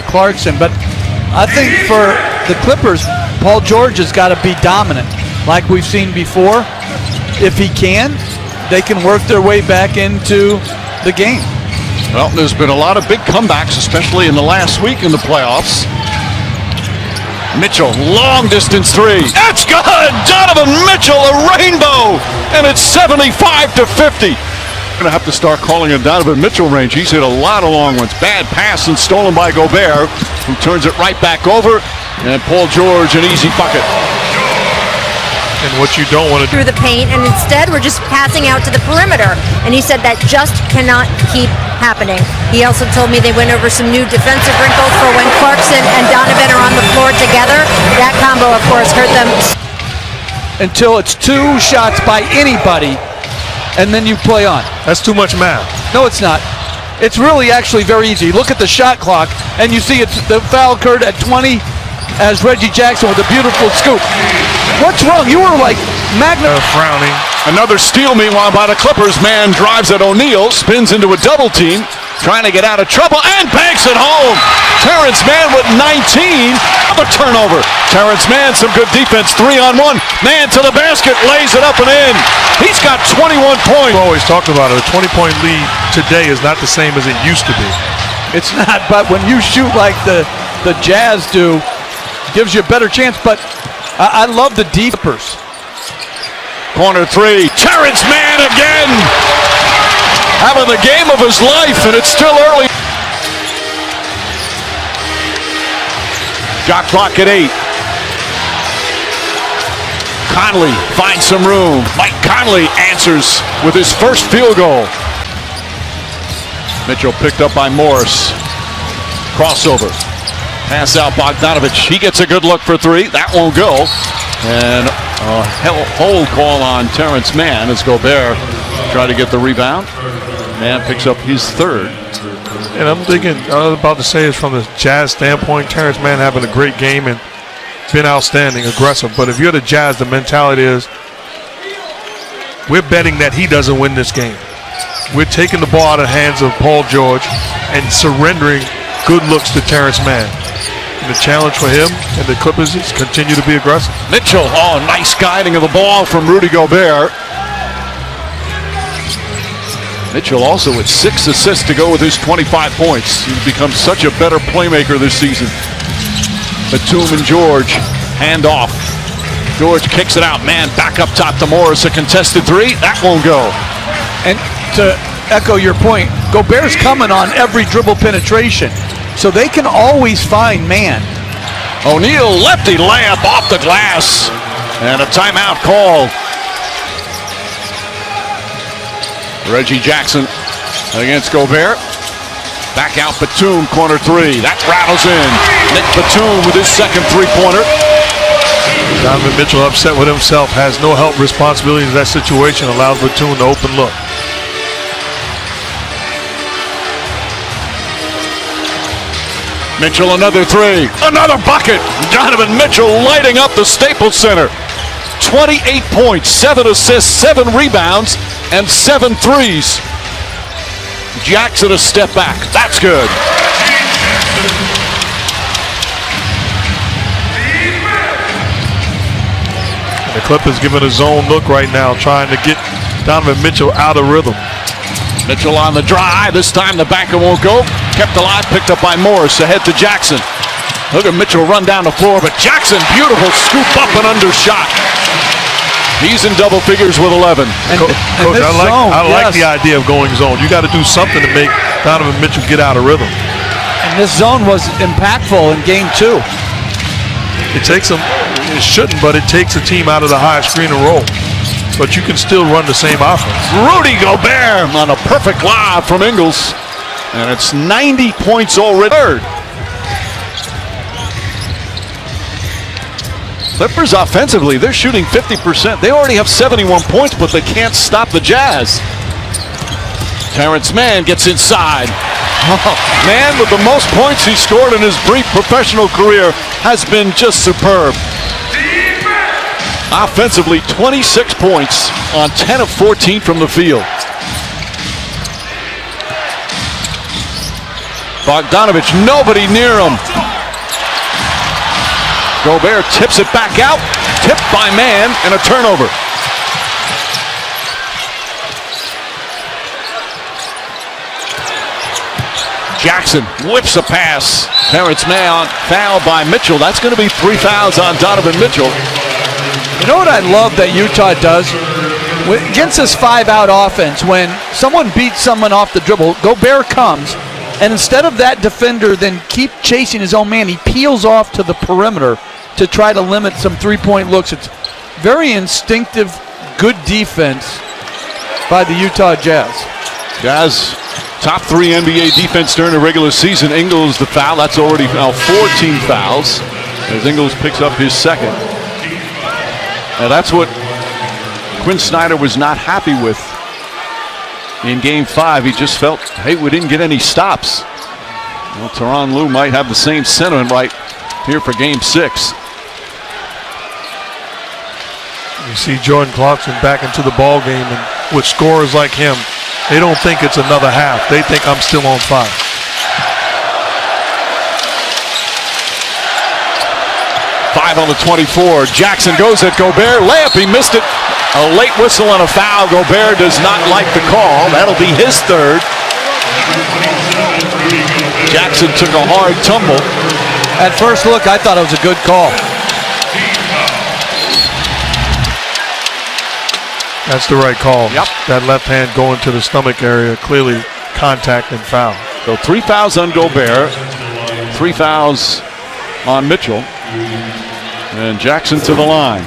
Clarkson, but I think for the Clippers, Paul George has got to be dominant like we've seen before. If he can, they can work their way back into the game. Well, there's been a lot of big comebacks, especially in the last week in the playoffs. Mitchell, long distance three. It's good! Donovan Mitchell, a rainbow! And it's 75-50. Going to have to start calling a Donovan Mitchell range. He's hit a lot of long ones. Bad pass and stolen by Gobert, who turns it right back over. And Paul George, an easy bucket. And what you don't want to do through the paint, and instead we're just passing out to the perimeter. And he said that just cannot keep happening. He also told me they went over some new defensive wrinkles for when Clarkson and Donovan are on the floor together. That combo, of course, hurt them. Until it's two shots by anybody, and then you play on. That's too much math. No, it's not. It's really actually very easy. Look at the shot clock, and you see it's the foul occurred at 20 as Reggie Jackson with a beautiful scoop. What's wrong? You were like frowning. Another steal, meanwhile, by the Clippers. Man drives at O'Neal, spins into a double team, trying to get out of trouble, and banks it home. Terrence Mann with 19. A turnover. Terrence Mann, some good defense, 3-on-1. Mann to the basket, lays it up and in. He's got 21 points. We always talked about it. A 20-point lead today is not the same as it used to be. it's not, but when you shoot like the Jazz do, gives you a better chance. But I love the defense. Corner three. Terrence Mann again. Having the game of his life, and it's still early. Shot clock at 8. Conley finds some room. Mike Conley answers with his first field goal. Mitchell picked up by Morris. Crossover. Pass out Bogdanovich. He gets a good look for three. That won't go. And a hold call on Terrence Mann as Gobert tried to get the rebound. Mann picks up his third. And I'm thinking, I was about to say is from the Jazz standpoint, Terrence Mann having a great game and been outstanding, aggressive. But if you're the Jazz, the mentality is we're betting that he doesn't win this game. We're taking the ball out of the hands of Paul George and surrendering good looks to Terrence Mann. And the challenge for him and the Clippers is continue to be aggressive. Mitchell, nice guiding of the ball from Rudy Gobert. Mitchell also with 6 assists to go with his 25 points. He's become such a better playmaker this season. Batum and George hand off. George kicks it out. Man back up top to Morris. A contested three. That won't go. And to echo your point, Gobert's coming on every dribble penetration. So they can always find Mann. O'Neal lefty layup off the glass. And a timeout called. Reggie Jackson against Gobert. Back out Batum, corner three. That rattles in. Nick Batum with his second three-pointer. Donovan Mitchell upset with himself, has no help responsibility in that situation, allows Batum to open look. Mitchell another three. Another bucket. Donovan Mitchell lighting up the Staples Center. 28 points, 7 assists, 7 rebounds, and 7 threes. Jackson a step back. That's good. And the Clippers giving a zone look right now, trying to get Donovan Mitchell out of rhythm. Mitchell on the drive. This time the banker won't go. Kept alive, picked up by Morris. Ahead to Jackson. Look at Mitchell run down the floor, but Jackson, beautiful scoop up and under shot. He's in double figures with 11. Coach, I like the idea of going zone. You got to do something to make Donovan Mitchell get out of rhythm. And this zone was impactful in game 2. It takes them, it shouldn't, but it takes a team out of the high screen and roll. But you can still run the same offense. Rudy Gobert on a perfect lob from Ingles. And it's 90 points already. Third. Clippers offensively, they're shooting 50%. They already have 71 points, but they can't stop the Jazz. Terrence Mann gets inside. Mann with the most points he scored in his brief professional career has been just superb. Offensively, 26 points on 10 of 14 from the field. Bogdanovich, nobody near him. Gobert tips it back out. Tipped by Mann and a turnover. Jackson whips a pass. Terrence Mann fouled by Mitchell. That's going to be 3 fouls on Donovan Mitchell. You know what I love that Utah does? Against this 5-out offense, when someone beats someone off the dribble, Gobert comes, and instead of that defender then keep chasing his own man, he peels off to the perimeter to try to limit some three-point looks. It's very instinctive, good defense by the Utah Jazz. Jazz, top 3 NBA defense during the regular season. Ingles the foul. That's already now 14 fouls as Ingles picks up his second. Now that's what Quinn Snyder was not happy with in Game 5. He just felt, hey, we didn't get any stops. Well, Tyronn Lue might have the same sentiment right here for Game 6. You see Jordan Clarkson back into the ball game, and with scorers like him, they don't think it's another half. They think I'm still on fire. Five on the 24. Jackson goes at Gobert. Layup, he missed it. A late whistle and a foul. Gobert does not like the call. That'll be his third. Jackson took a hard tumble. At first look, I thought it was a good call. That's the right call. Yep. That left hand going to the stomach area, clearly contact and foul. So 3 fouls on Gobert, 3 fouls on Mitchell, and Jackson to the line.